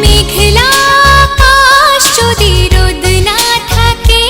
মেঘলা আকাশ যদি রোদ না থাকে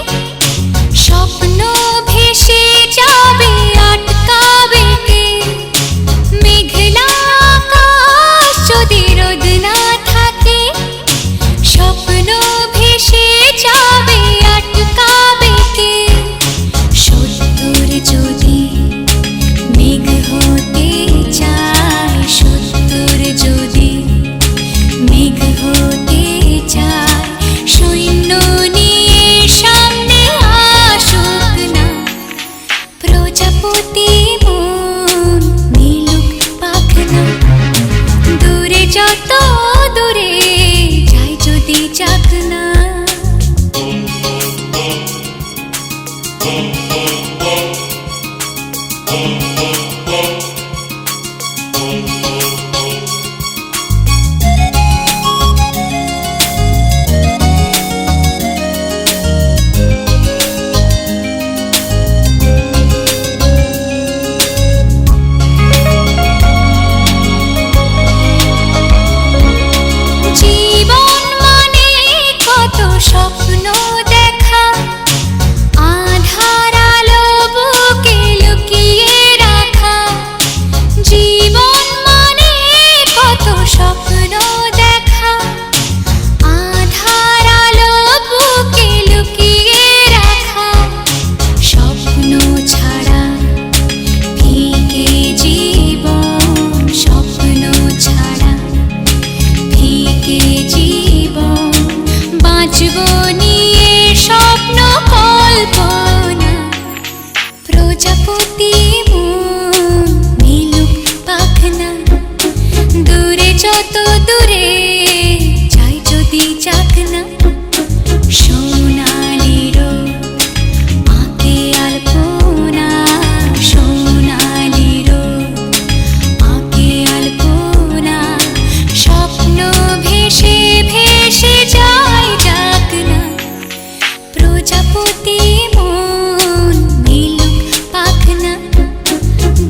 প্রতি মন মেলুক পাখনা,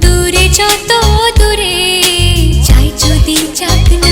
দূরে যত দূরে চাই যদি চাকনা।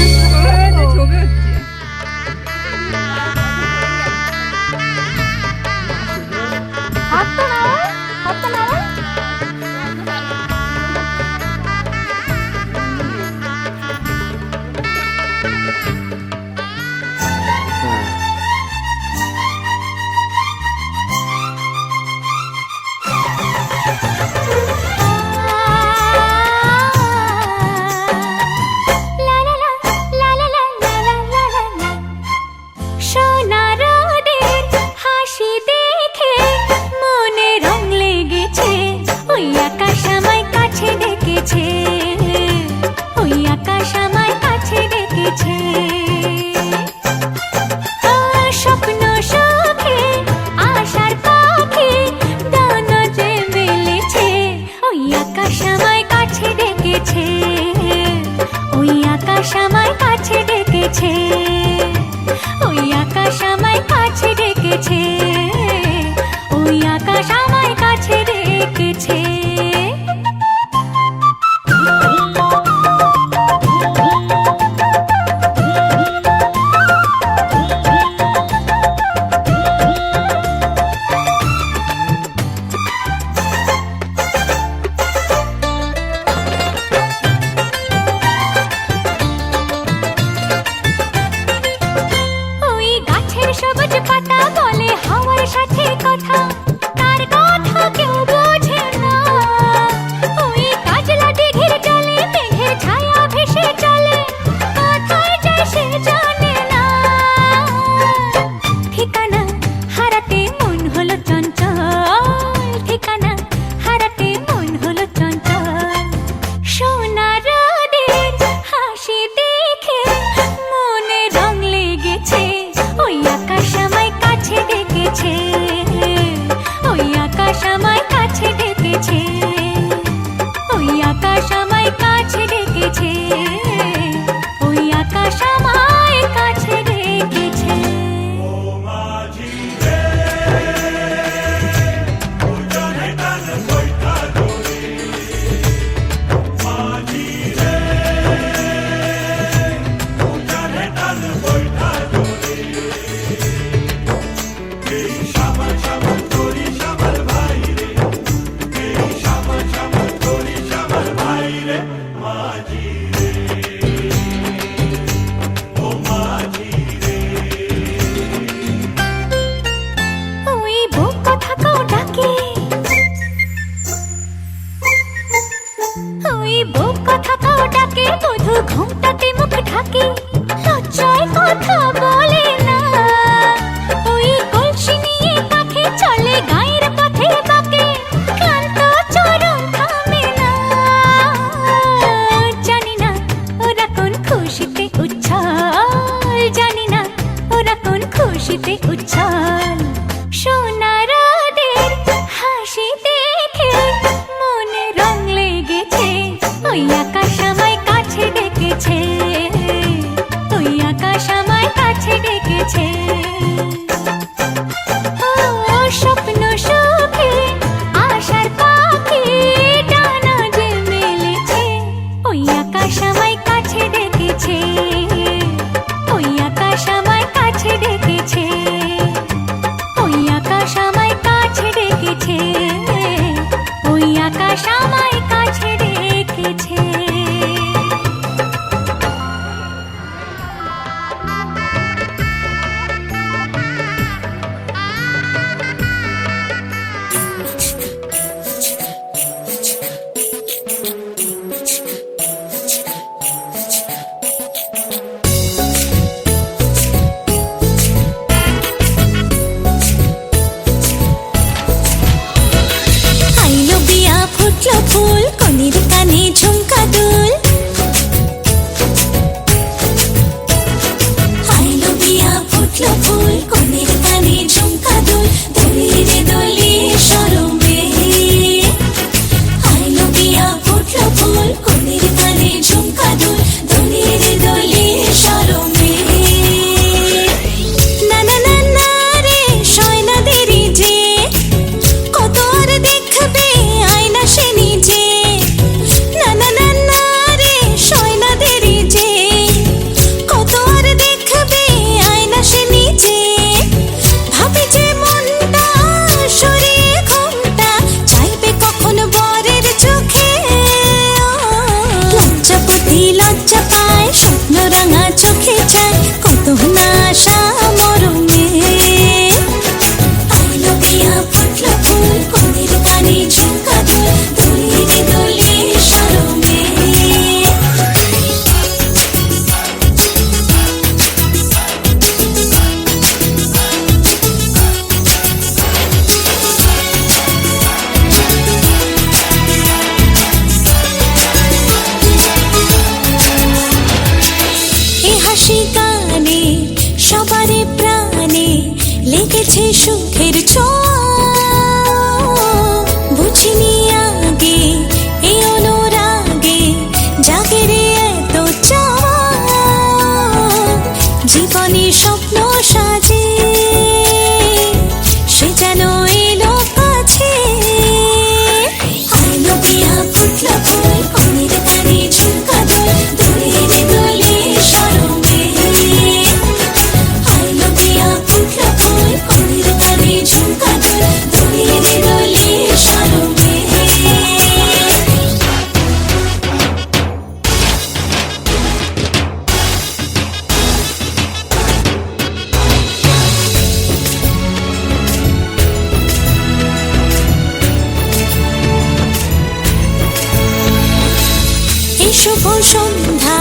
শুভ সন্ধ্যা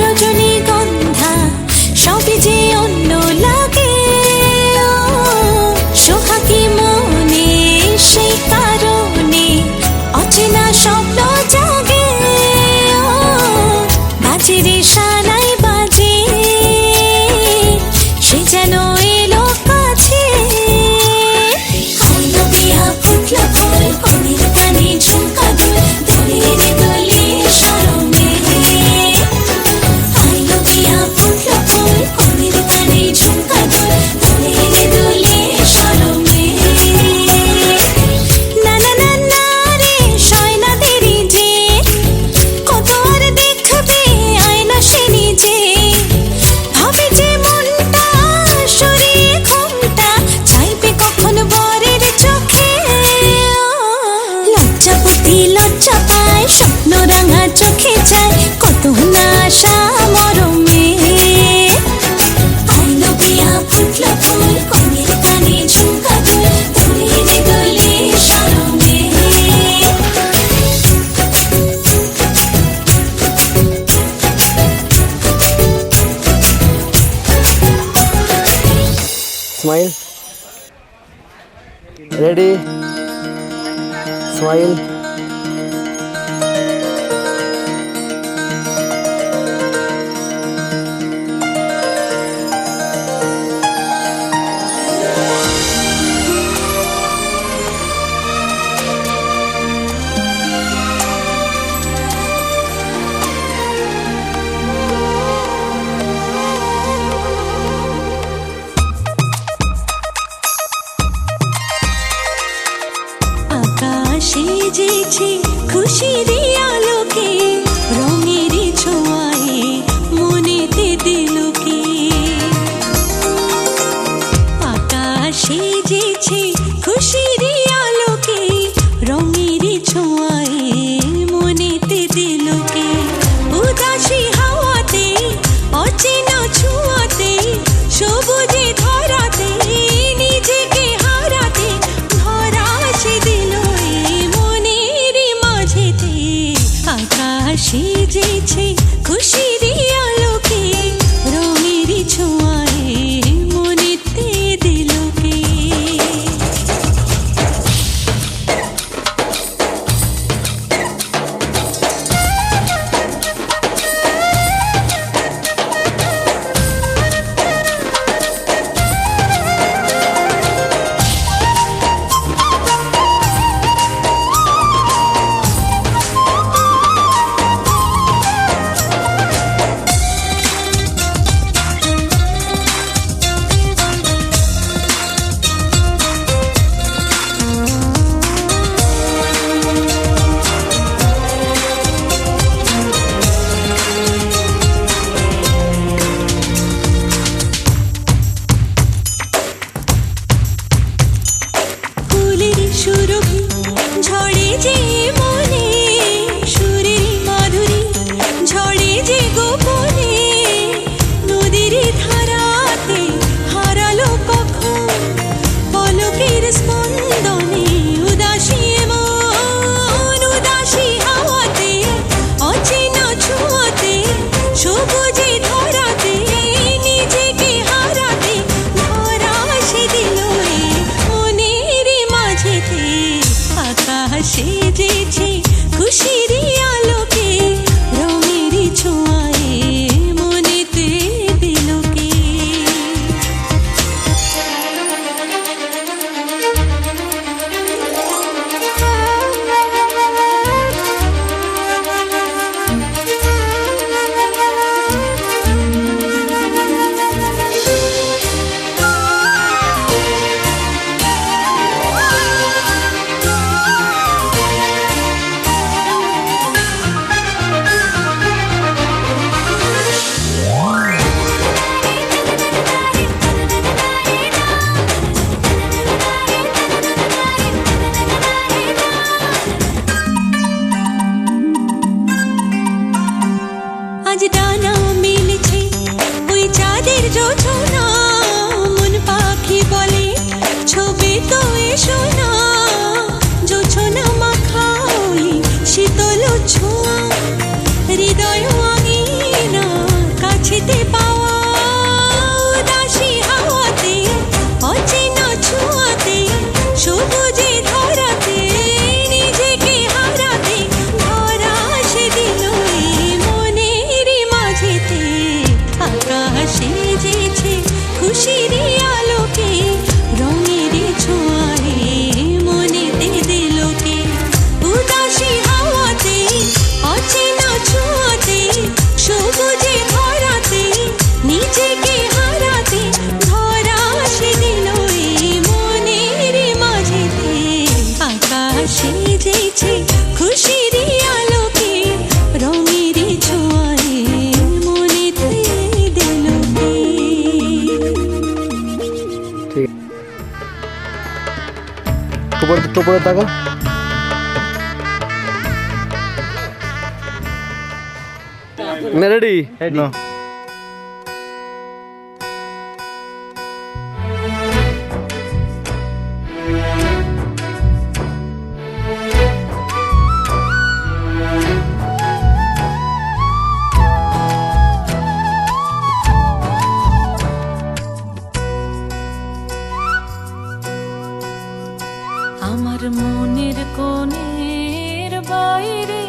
রজনীগন্ধা সবই যে অন্য লাগে সোহাগী মনে সেই কারণে অচেনা স্বপ্ন জাগে বাজে রে সানাই বাজে সে যেন এলো কাছে আলো দিয়া ফুটল ফুল কনের কানে ঝুমকা দুল দোলে রে দোলে শরমে আলো দিয়া ফুটল ফুল কনের কানে ঝুমকা দুল দোলে রে দোলে শরমে না না না না রে সয় না দেরি যে কত আর দেখবে আয়না সে নিজে ভাবে যে মনটা সরিয়ে ঘুমটা চাইবে কখন বরের চোখে লজ্জাপতি লজ্জা পায় স্বপ্ন রাঙা চোখে যায় কত না আশা মরমে আইলো বিয়া ফুটল ফুল কনের কানে ঝুমকা দুল দোলে রে দোলে শরমে Smile. Ready. Smile. আকাশে যেছে খুশির আলোকে রঙের ছোঁয়ায় মনেতে দিলকে আকাশে যেছে খুশির আলোকে রঙের ছোঁয়ায় মনেতে দিলকে উদাসী হাওয়াতে অচেনা ছোঁয়াতে সবুজে ধরাতে নিজেকে হারাতে ধরা সে দিল এই মনের মাঝেতে আকাশে যেছে খুশির আলোকে রঙের ছোঁয়ায় মনেতে দিলকে ফুলের সুরভি ঝড়ে যে মনে সুরের মাধুরী ঝড়ে যে গোপনে নদীর ধারাতে হারালো কখন পলকের স্পন্দনে উদাসী মন উদাসী হাওয়াতে অচেনা ছোঁয়াতে সবুজে ধরাতে নিজেকে হারাতে ধরা সে দিল এই মনের মাঝেতে আকাশে যেছে খুশির আলোকে রঙের ছোঁয়ায় মনেতে দিলকে আজ ডানা মেলেছে ওই চাঁদের জোছনা মন পাখি বলে ছবি তো এসো না জোছনা মাখা ওই শীতল ছোঁয়া টোপরে থাকা। রেডি? না। আমার মনের কোণের বাইরে,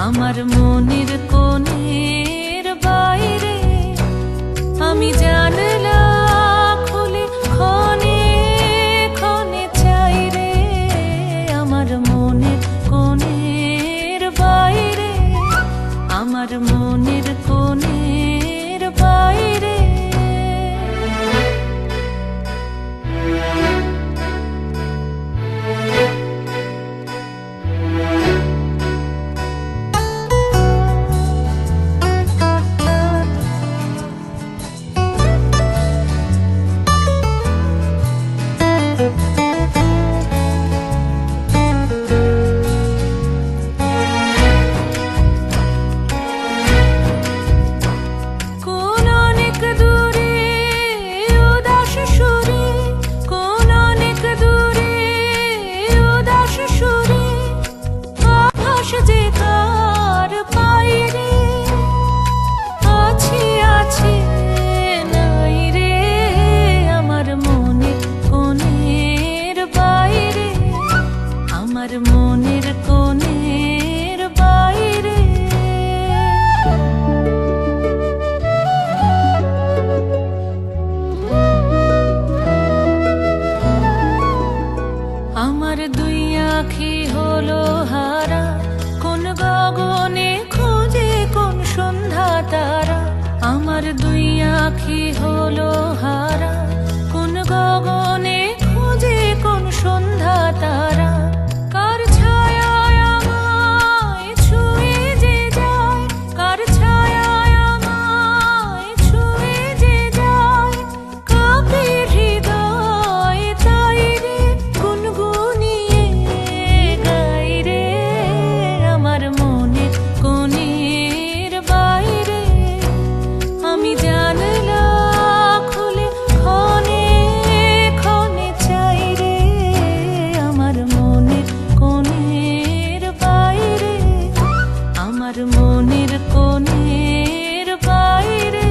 আমার মনের কোণের বাইরে, আমি জানলা খুলে ক্ষণে ক্ষণে চাই রে। আমার মনের কোণের বাইরে, আমার মনের কোণের বাইরে। মনের কোণের বাইরে। আমার দুই আঁখি হলো হারা, কোন গগনে খুঁজে কোন সন্ধ্যা তারা। আমার দুই আঁখি হলো হারা, কোন গগনে খুঁজে কোন সন্ধ্যা তারা। কার ছায়ায় আমায় ছুঁয়ে যে যায়, কার ছায়ায় আমায় ছুঁয়ে যে যায়। কাঁপে হৃদয় তাই রে, গুনগুনিয়ে গাই রে। আমার মনের কোণের বাইরে, আমি জানলা খুলে ক্ষণে ক্ষণে চাই রে। আমার মনের কোণের বাইরে, আমার মনের কোণের বাইরে।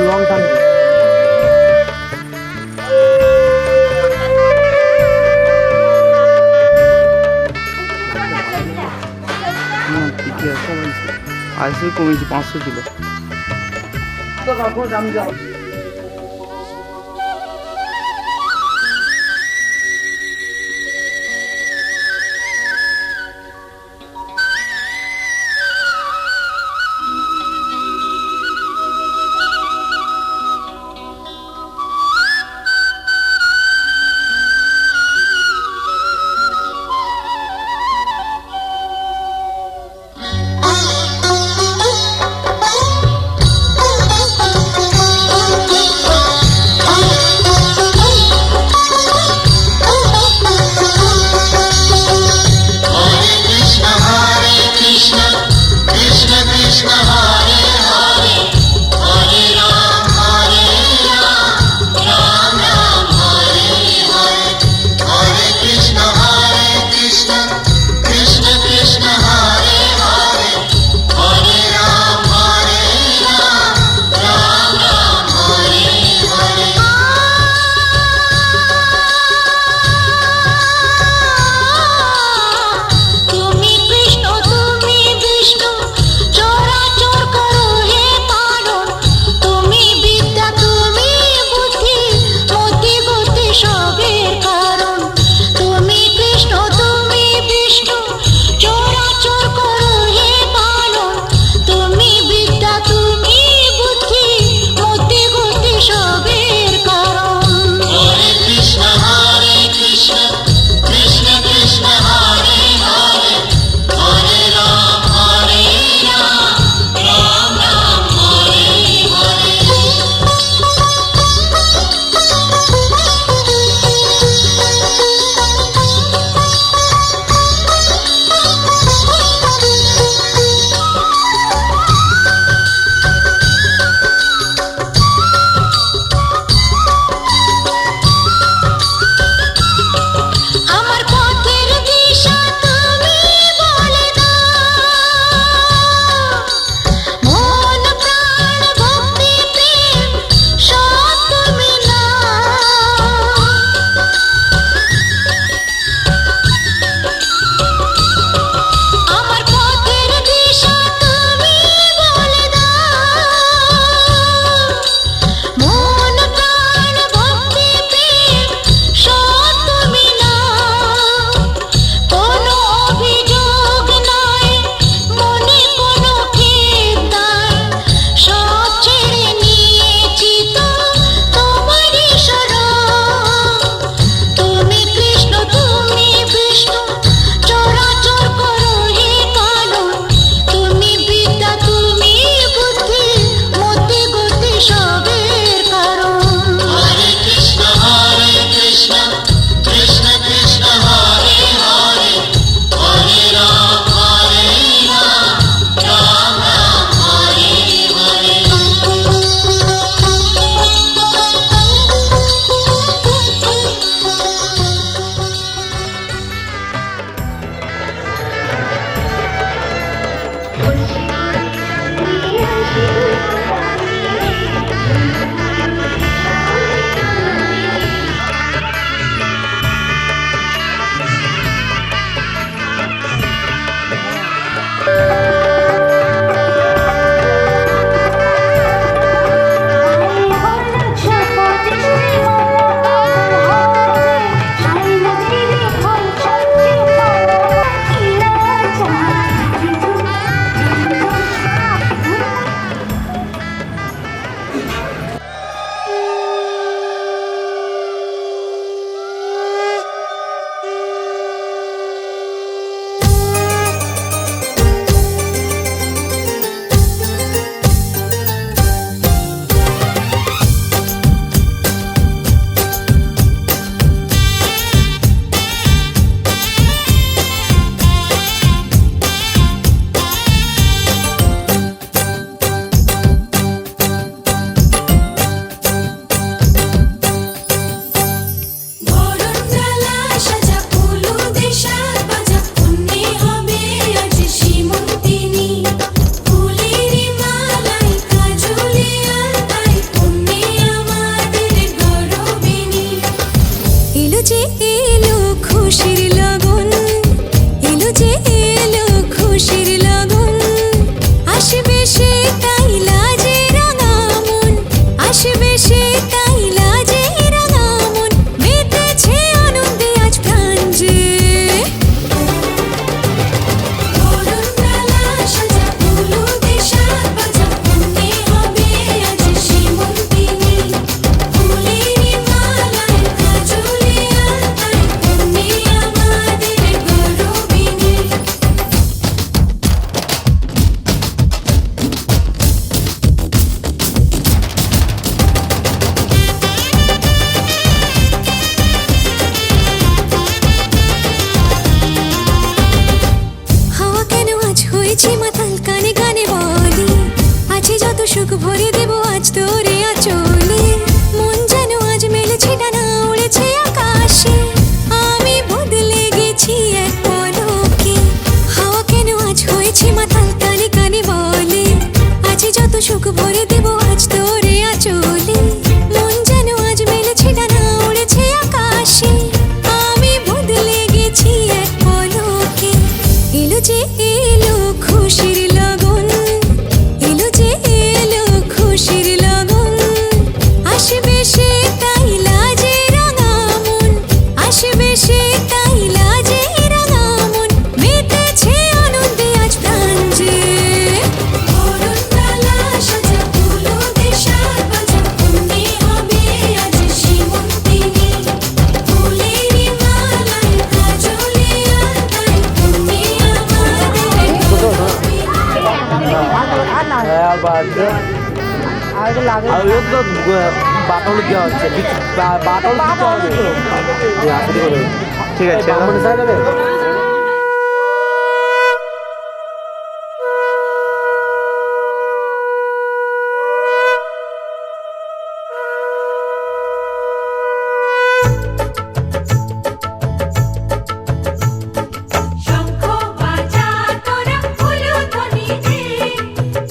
Long time. আইসি কমেছে 500 ছিল। সুখ ভরে দেব আজ তোরে আঁচলে মন যেন আজ মেলেছে ডানা উড়েছে আকাশে আমি বদলে গেছি এক পলকে হাওয়া কেন আজ হয়েছে মাতাল কানে কানে বলে আজ যত সুখ ভরে দেব আজ তোরে আঁচলে মন যেন আজ মেলেছে ডানা উড়েছে আকাশে আমি বদলে গেছি এক পলকে এলো যে এলো খুশির লগন এলো যে এলো খুশির লগন আসবে সে তাই লাজে রাঙা মন আসবে সে তাই লাজে রাঙা মন মেতেছে আনন্দে আজ প্রাণ যে বরণডালা সাজা ফুলো দেশার বাজা অন্যে হবে আজ সীমন্তিনী ফুলেরই মালায় কাজলে আলতায় তুমি বাটাল দেওয়া হচ্ছে বাটাল ঠিক আছে শঙ্খ বাজা তোরা উলুধ্বনি দে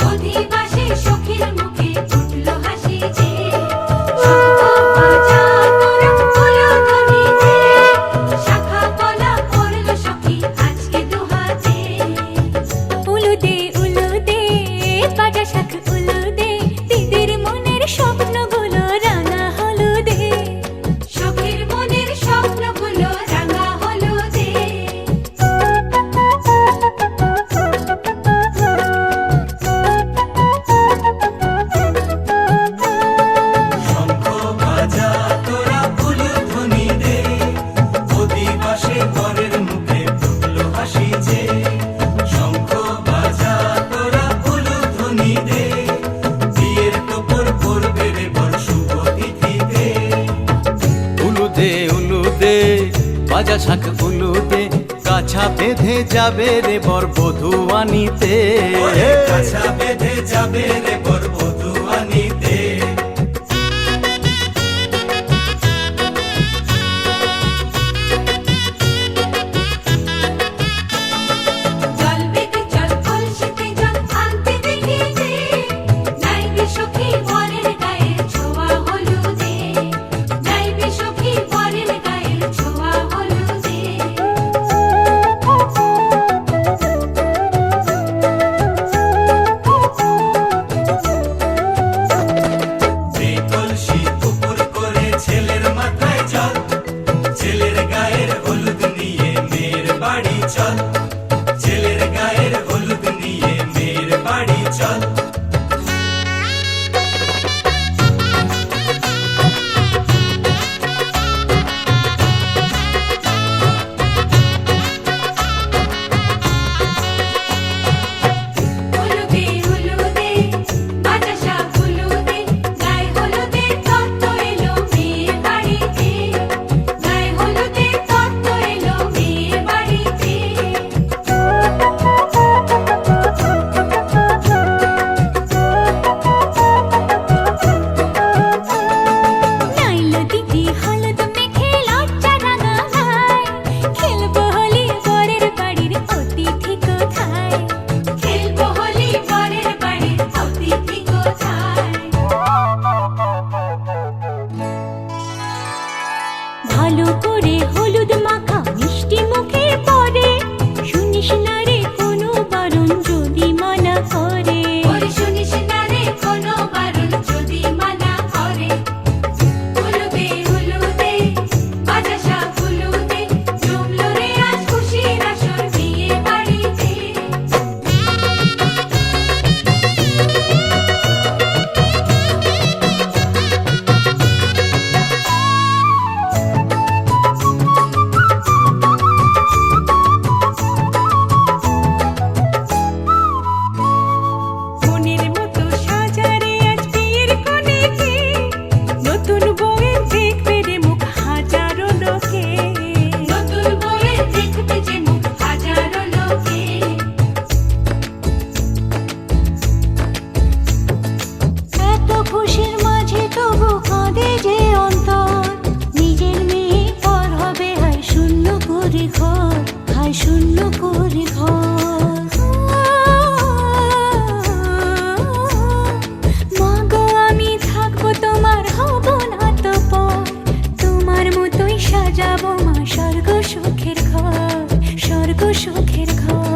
অধিবাসী সখীর মুখে ফুটলো হাসি যে শঙ্খ বাজা তোরা উলুধ্বনি দে শাখা পলা পড়লো সখী আজকে দুহাতে উলুদে বাজা শাখ উলুদে দিদির মনের স্বপ্নগুলো রাঙা হলুদে সখীর মনের স্বপ্নগুলো রাঙা হলুদে শঙ্খ বাজা তোরা উলুধ্বনি দে অধিবাসে পরের মুখে ফুটলো হাসি যে শঙ্খ বাজা তোরা উলুধ্বনি দে বিয়ের তোপর পড়বে রে বড় শুভ তিথিতে উলুদে বাজা শাখ উলুদে কাছা বেঁধে যাবে রে বর বধূ আনিতে ওরে কাছা বেঁধে যাবে রে বর বধূ আনিতে জল বেঁধে জল কলসিতে জল আনতে দেখি যে নাইবে সখী বরের গায়ের ছোঁয়া হলুদে নাইবে সখী বরের গায়ের ছোঁয়া হলুদে কাঁদে যে অন্তর নিজের মেয়ে পর হবে হায় শূন্য করে ঘর হায় শূন্য করে ঘর মা গো আমি থাকবো তোমার হব না তো পর তোমার মতোই সাজাবো মা স্বর্গ সুখের ঘর স্বর্গ সুখের ঘর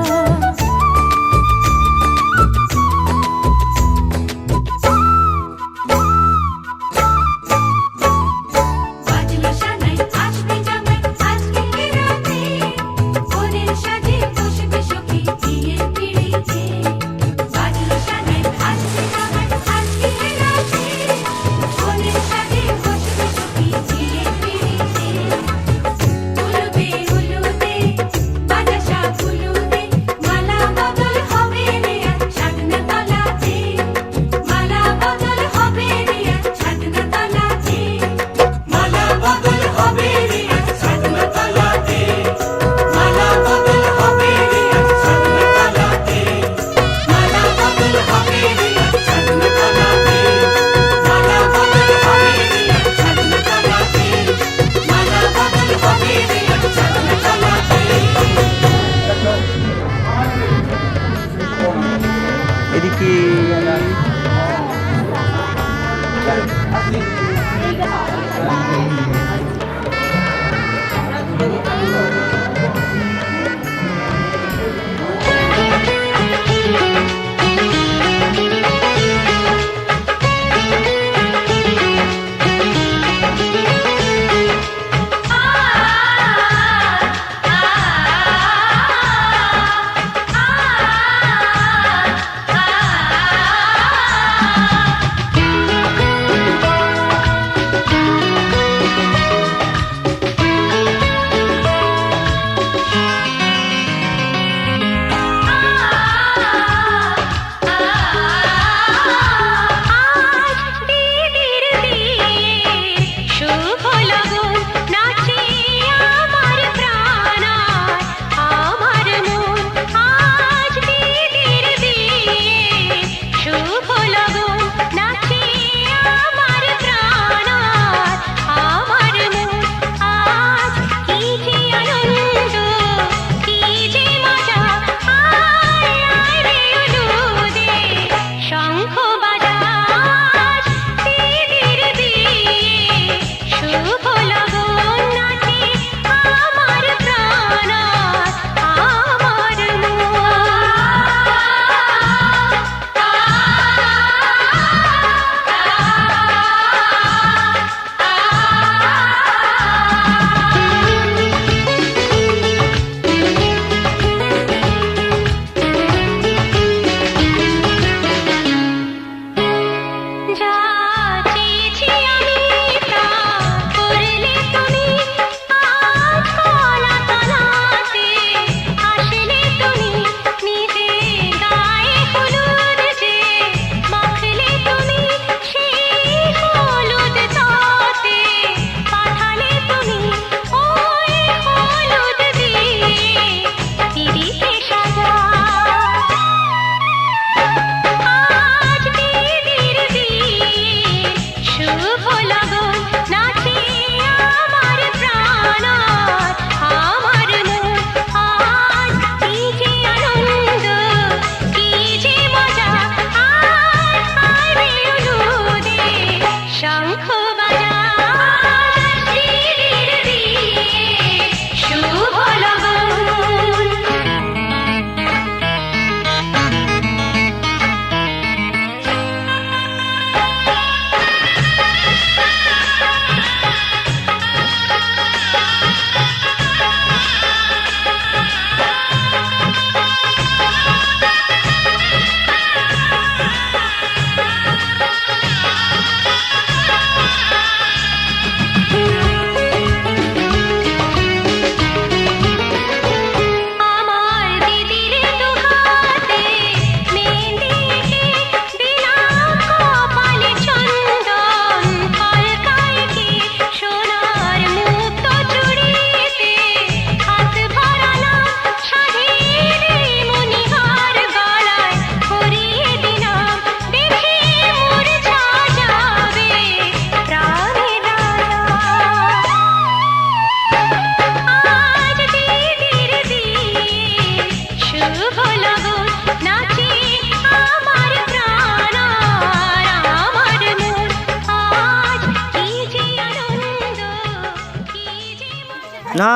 না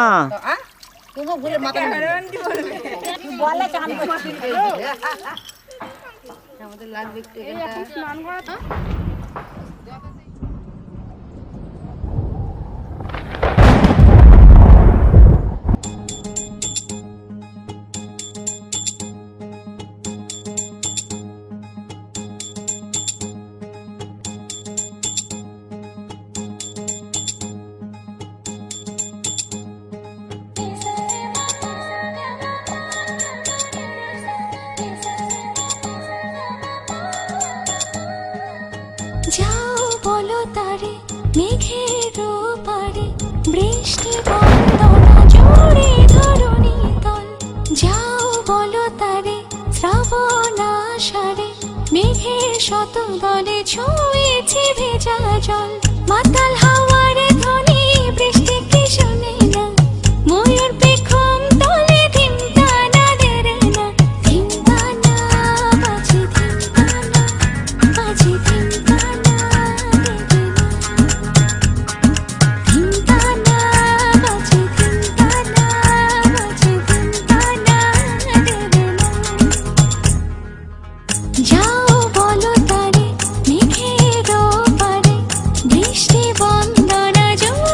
যাও বলো তারে মেঘের পারে বৃষ্টি বন্দনা জোরে ধরণী তল যাও বলো তারে শ্রাবণ আষাঢ়ে মেঘের শত দলে ছুঁয়েছে ভেজা জল মাতাল হাওয়ার ধ্বনি বৃষ্টি কি শোনে না ময়ূর পেখম তলে ধিমতানা দেরে না ধিমতানা বাজে ধিমতানা বাজে ধিমতানা দেরে না ধিমতানা বাজে ধিমতানা বাজে ধিমতানা দেরে না যাও বলো তারে মেঘের পারে বৃষ্টি বন্দনা জোরে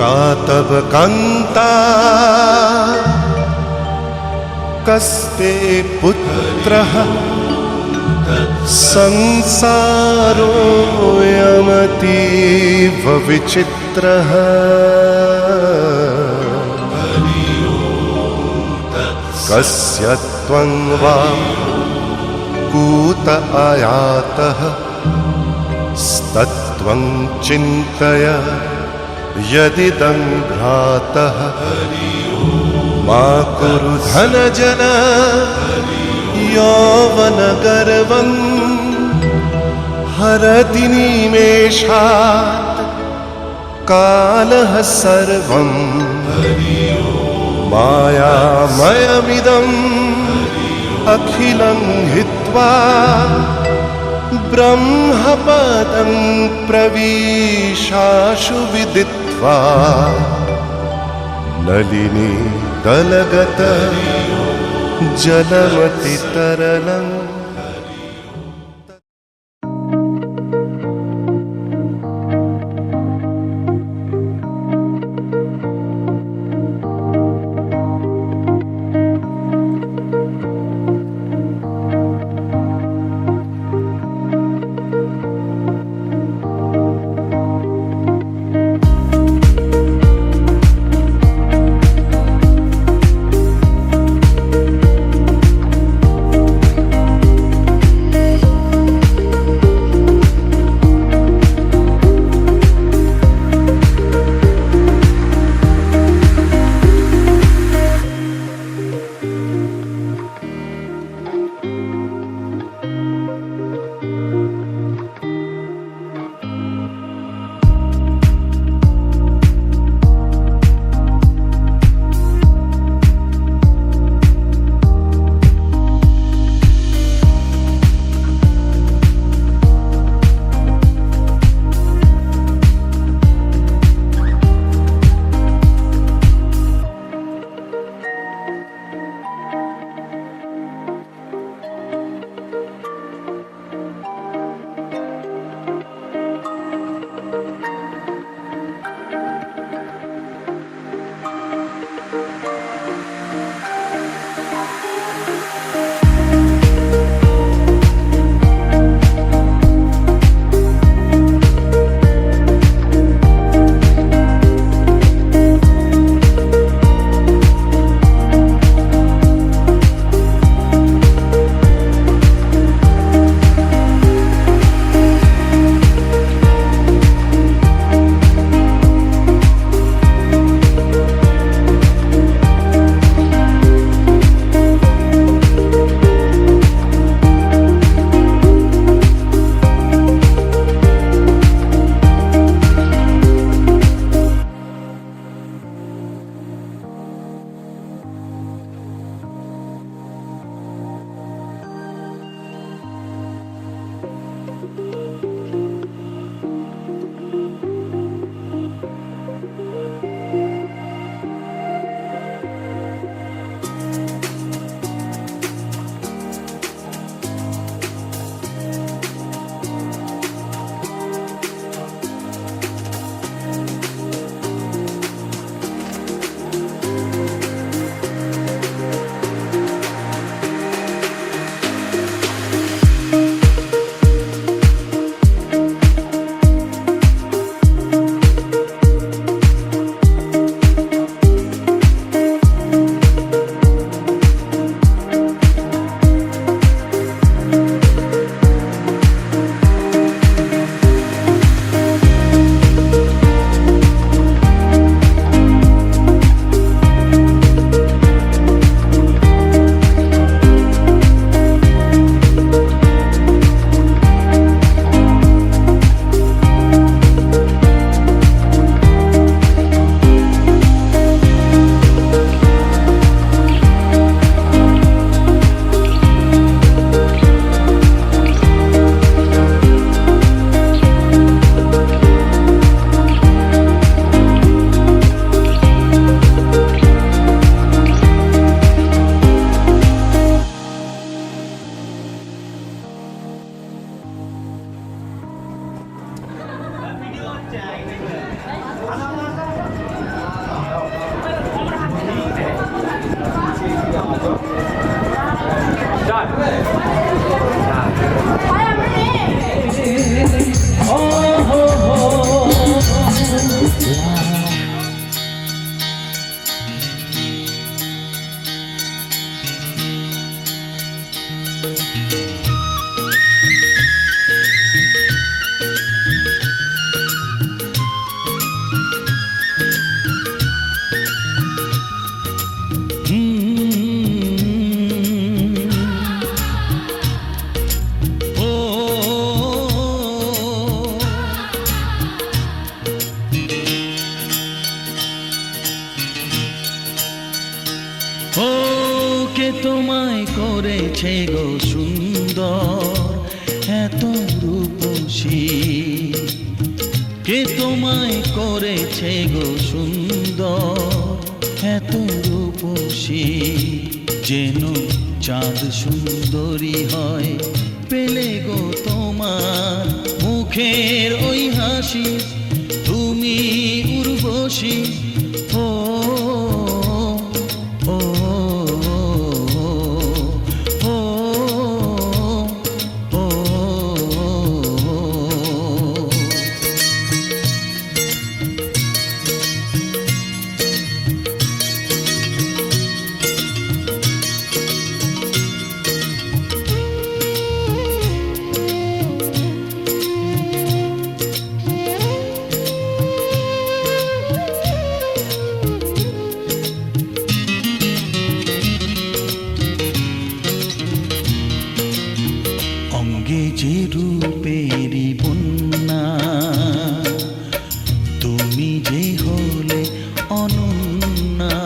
कातव कांता कस्ते पुत्रः संसारोऽयमतीव विचित्रः कस्य त्वं वा कूत आयातः स्तत्त्वं चिन्तय यदिदं भ्रातः मा कुरु धनजन यौवनगर्वं हरति निमेषात् कालः सर्वं मायामयमिदम् अखिलं हित्वा ब्रह्मपदं प्रविशाशु विदित्वा नलिनी दलगत जलमति तरलम् এত রূপসী, কে তোমায় করেছে গো সুন্দর, এত রূপসী, যেন চাঁদ সুন্দরী হয় পেলে গো তোমার মুখের ওই হাসি, তুমি উর্বশী। ও ও ও ও অঙ্গে যে রূপেরই বন্যা, তুমি যে হলে অনন্যা,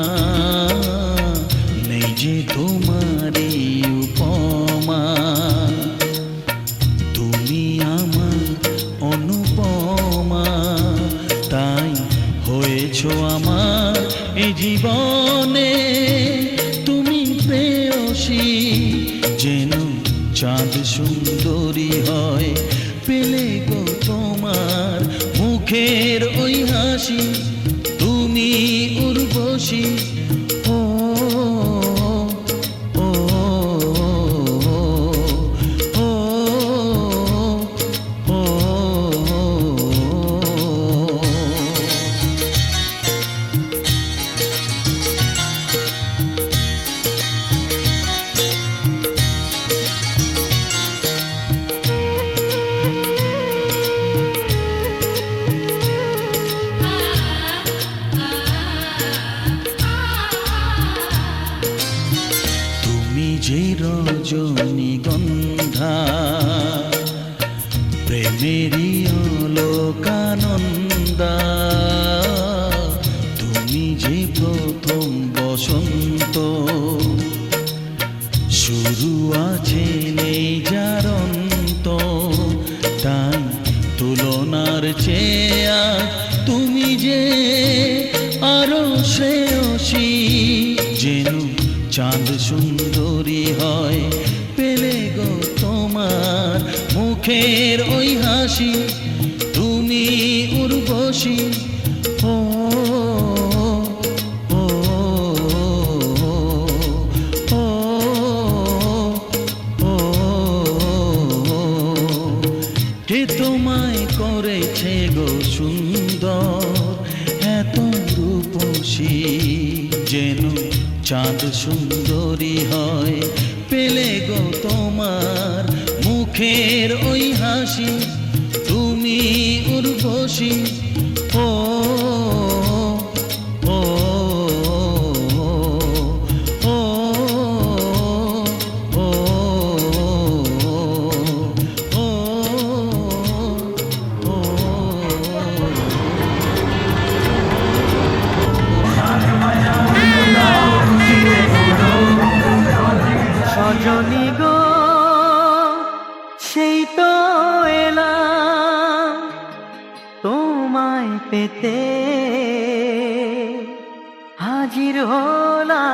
নেই যে তোমারই উপমা, তুমি আমার অনুপমা, তাই হয়েছ আমার এ জীবনে তুমি প্রেয়সী, যেন চাঁদ সুন্দরী হয় পেলে গো তোমার মুখের ওই হাসি, তুমি উর্বশী। ও ও ও ও তুমি যে রজনীগন্ধা, প্রেমেরই অলোকানন্দা, তুমি যে প্রথম বসন্ত, শুরু আছে নেই যার অন্ত, তাই তুলনার চেয়ে তুমি যে আরো শ্রেয়সী, যেন চাঁদ সুন্দরী হয় পেলে গো তোমার মুখের ওই হাসি, তুমি উর্বশী। ও ও ও ও কে তোমায় করেছে গো সুন্দর, এত রূপসী, যেন চাঁদ সুন্দরী হয় পেলে গো তোমার মুখের ওই হাসি, তুমি উর্বশী। ও ও ও ও ও সজনী গো সেই তো এলাম তোমায় পেতে, হাজির হলাম।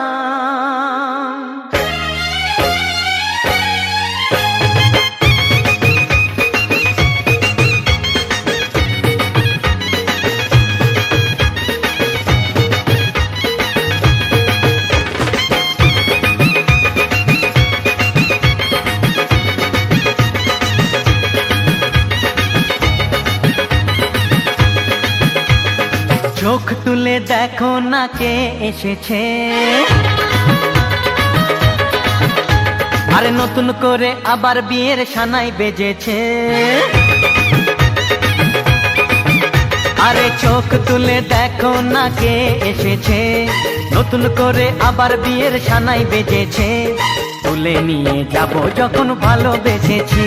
চোখ তুলে দেখো না কে এসেছে, আরে নতুন করে আবার বিয়ের সানাই বেজেছে। আরে চোখ তুলে দেখো না কে এসেছে, নতুন করে আবার বিয়ের সানাই বেজেছে। তুলে নিয়ে যাব যখন ভালোবেসেছি,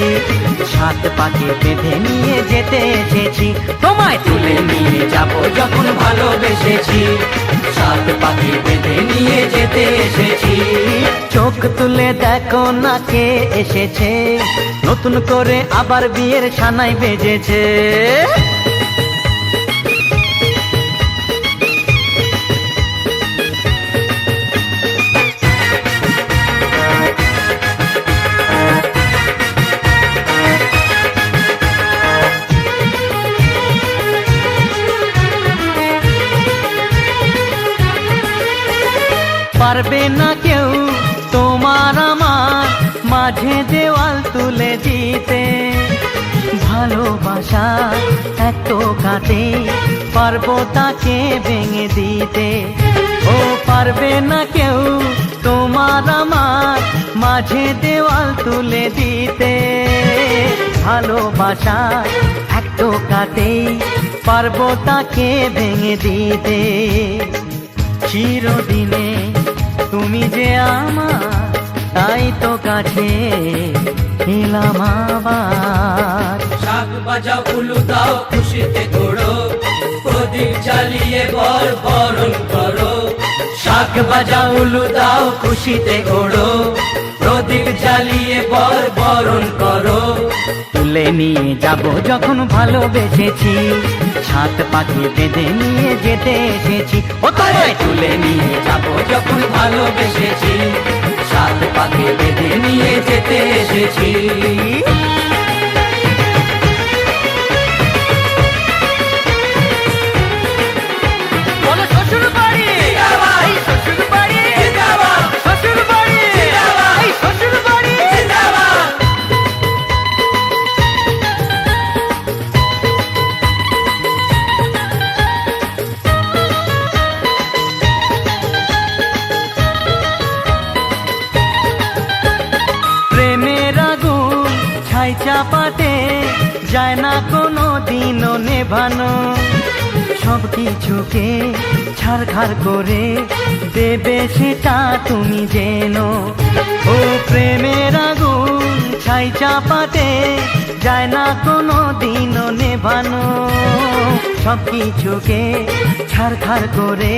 সাত পাকে বেঁধে নিয়ে যেতে এসেছি। তোমায় তুলে নিয়ে যাব যখন ভালোবেসেছি, সাত পাকে বেঁধে নিয়ে যেতে এসেছি। চোখ তুলে দেখো না কে এসেছে, নতুন করে আবার বিয়ের সানাই বেজেছে। পারবে না কেউ তোমার আমার মাঝে দেওয়াল তুলে দিতে, ভালোবাসা এত কাটে পারবো তাকে ভেঙে দিতে। ও পারবে না কেউ তোমার আমার মাঝে দেওয়াল তুলে দিতে, ভালোবাসা এত কাটে পারবো তাকে ভেঙে দিতে। চিরদিনে তুমি যে আমার, তাই তো কাছে এলাম আবার। শাক বাজাও উলু দাও খুশিতে ঘোড়ো, প্রদীপ জ্বালিয়ে বর বরণ করো। শাক বাজাও উলু দাও খুশিতে ঘোড়ো, প্রদীপ জ্বালিয়ে বর বরণ করো। তুলে নিয়ে যাব যখন ভালোবেসেছি, সাত পাখি বেঁধে নিয়ে যেতে এসেছি। ও তোমায় তুলে নিয়ে যাব যখন ভালোবেসেছি, সাত পাখি বেঁধে নিয়ে যেতে এসেছি। বলো শ্বশুর বাড়ি, এই শ্বশুর বাড়ি, শ্বশুর বাড়ি, এই শ্বশুর বাড়ি। প্রেমের আগুন ছাই চাপাতে যায় না কোনো দিনও নেভানো, সব কিছুকে ছাড়খাড় করে দেবে সেটা তুমি জেনো। ও প্রেমের আগুন ছাই চাপাতে যায় না কোনো দিনও নেভানো, সব কিছুকে ছাড়খাড় করে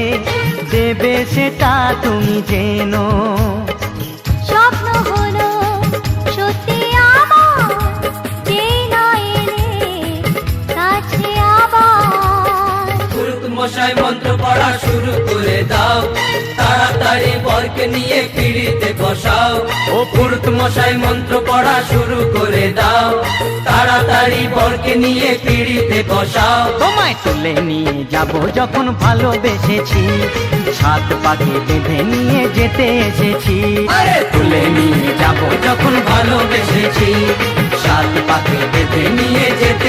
দেবে সেটা তুমি জেনো। স্বপ্ন হলো সত্যি আমার, যেই না এলে কাছে আবার। পুরুত মশাই মন্ত্র পড়া শুরু করে দাও, তাড়াতাড়ি বরকে নিয়ে পিড়িতে বসাও। ও পুরুত মশাই মন্ত্র পড়া শুরু করে দাও, তাড়াতাড়ি বরকে নিয়ে পিড়িতে বসাও। তোমায় তুলে নিয়ে যাব যখন ভালোবেসেছি, সাত পাখি বেঁধে নিয়ে যেতে এসেছি। আরে তুলে নিয়ে যাব যখন ভালোবেসেছি, সাত পাখি বেঁধে নিয়ে যেতে